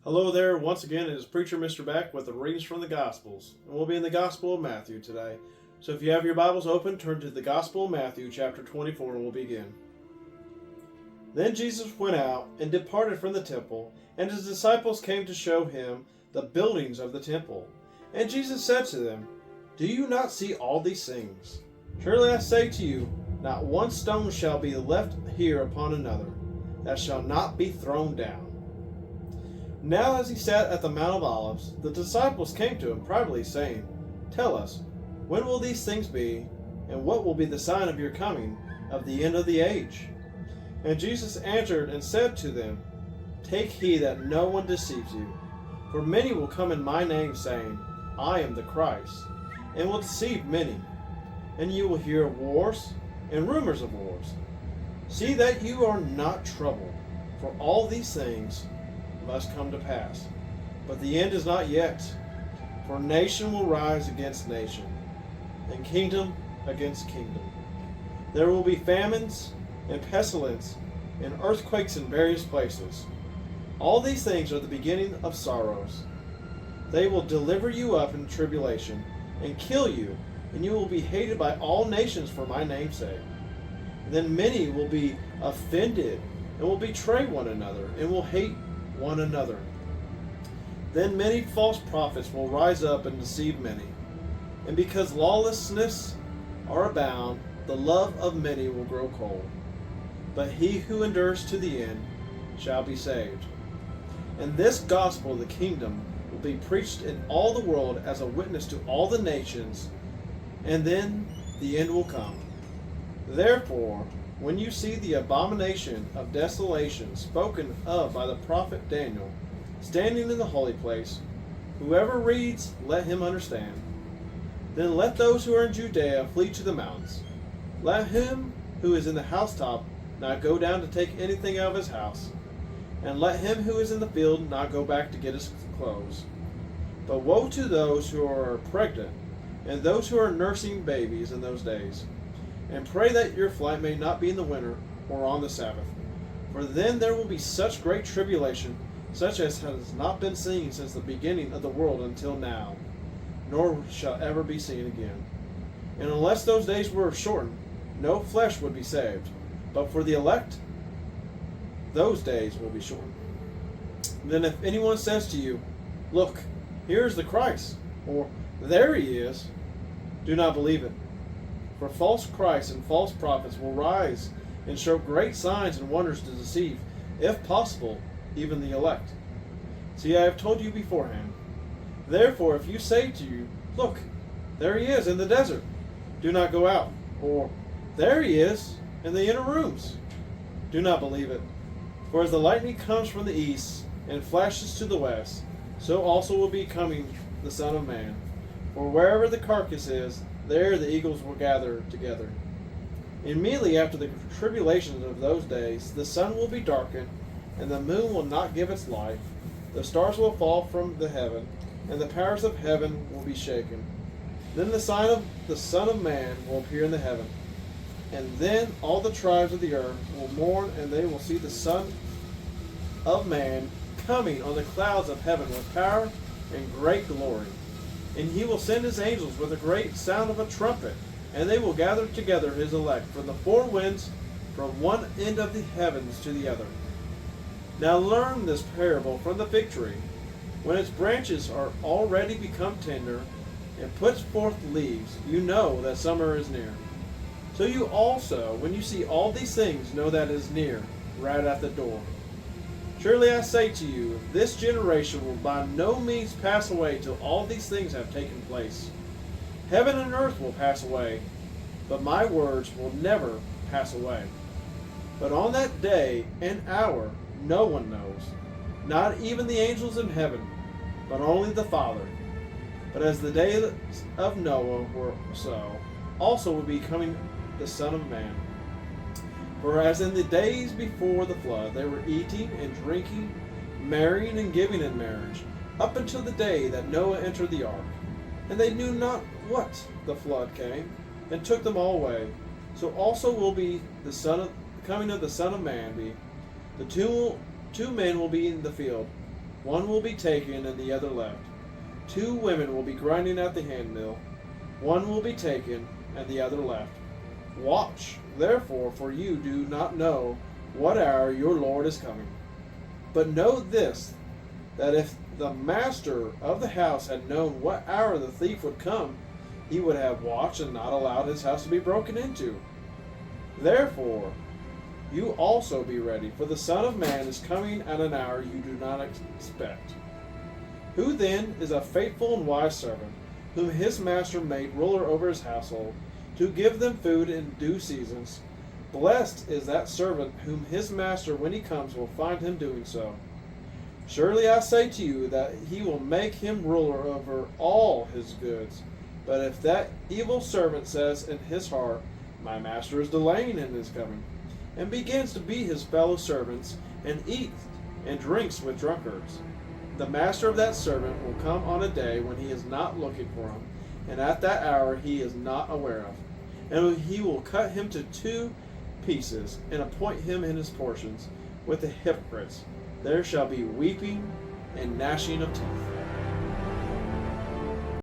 Hello there, once again it is Preacher Mr. Beck with the readings from the Gospels, and we'll be in the Gospel of Matthew today. So if you have your Bibles open, turn to the Gospel of Matthew chapter 24 and we'll begin. Then Jesus went out and departed from the temple, and his disciples came to show him the buildings of the temple. And Jesus said to them, "Do you not see all these things? Surely I say to you, not one stone shall be left here upon another, that shall not be thrown down." Now as he sat at the Mount of Olives, the disciples came to him privately, saying, "Tell us, when will these things be, and what will be the sign of your coming, of the end of the age?" And Jesus answered and said to them, "Take heed that no one deceives you. For many will come in my name, saying, 'I am the Christ,' and will deceive many. And you will hear of wars and rumors of wars. See that you are not troubled, for all these things must come to pass. But the end is not yet. For nation will rise against nation, and kingdom against kingdom. There will be famines and pestilence and earthquakes in various places. All these things are the beginning of sorrows. They will deliver you up in tribulation and kill you, and you will be hated by all nations for my name's sake. Then many will be offended and will betray one another and will hate one another. Then many false prophets will rise up and deceive many. And because lawlessness are abound, the love of many will grow cold. But he who endures to the end shall be saved. And this gospel of the kingdom will be preached in all the world as a witness to all the nations, and then the end will come. Therefore, when you see the abomination of desolation spoken of by the prophet Daniel standing in the holy place, whoever reads, let him understand. Then let those who are in Judea flee to the mountains. Let him who is in the housetop not go down to take anything out of his house, and let him who is in the field not go back to get his clothes. But woe to those who are pregnant, and those who are nursing babies in those days. And pray that your flight may not be in the winter or on the Sabbath. For then there will be such great tribulation, such as has not been seen since the beginning of the world until now, nor shall ever be seen again. And unless those days were shortened, no flesh would be saved. But for the elect, those days will be shortened. Then if anyone says to you, 'Look, here is the Christ,' or 'There he is,' do not believe it. For false Christs and false prophets will rise and show great signs and wonders to deceive, if possible, even the elect. See, I have told you beforehand. Therefore, if you say to you, 'Look, there he is in the desert,' do not go out. Or, 'There he is in the inner rooms,' do not believe it. For as the lightning comes from the east and flashes to the west, so also will be coming the Son of Man. For wherever the carcass is, there the eagles will gather together. Immediately after the tribulations of those days, the sun will be darkened, and the moon will not give its light. The stars will fall from the heaven, and the powers of heaven will be shaken. Then the sign of the Son of Man will appear in the heaven. And then all the tribes of the earth will mourn, and they will see the Son of Man coming on the clouds of heaven with power and great glory. And he will send his angels with a great sound of a trumpet, and they will gather together his elect from the four winds, from one end of the heavens to the other. Now learn this parable from the fig tree. When its branches are already become tender, and puts forth leaves, you know that summer is near. So you also, when you see all these things, know that it is near, right at the door. Surely I say to you, this generation will by no means pass away till all these things have taken place. Heaven and earth will pass away, but my words will never pass away. But on that day and hour no one knows, not even the angels in heaven, but only the Father. But as the days of Noah were so, also will be coming the Son of Man. For as in the days before the flood, they were eating and drinking, marrying and giving in marriage, up until the day that Noah entered the ark. And they knew not what the flood came, and took them all away. So also will be the coming of the Son of Man be. The two men will be in the field, One will be taken and the other left. 2 women will be grinding at the handmill. One will be taken and the other left. Watch, therefore, for you do not know what hour your Lord is coming. But know this, that if the master of the house had known what hour the thief would come, he would have watched and not allowed his house to be broken into. Therefore, you also be ready, for the Son of Man is coming at an hour you do not expect. Who then is a faithful and wise servant, whom his master made ruler over his household, to give them food in due seasons? Blessed is that servant whom his master, when he comes, will find him doing so. Surely I say to you that he will make him ruler over all his goods. But if that evil servant says in his heart, my master is delaying in his coming, and begins to beat his fellow servants, and eats and drinks with drunkards, the master of that servant will come on a day when he is not looking for him, and at that hour he is not aware of. And he will cut him to 2 pieces, and appoint him in his portions with the hypocrites. There shall be weeping and gnashing of teeth.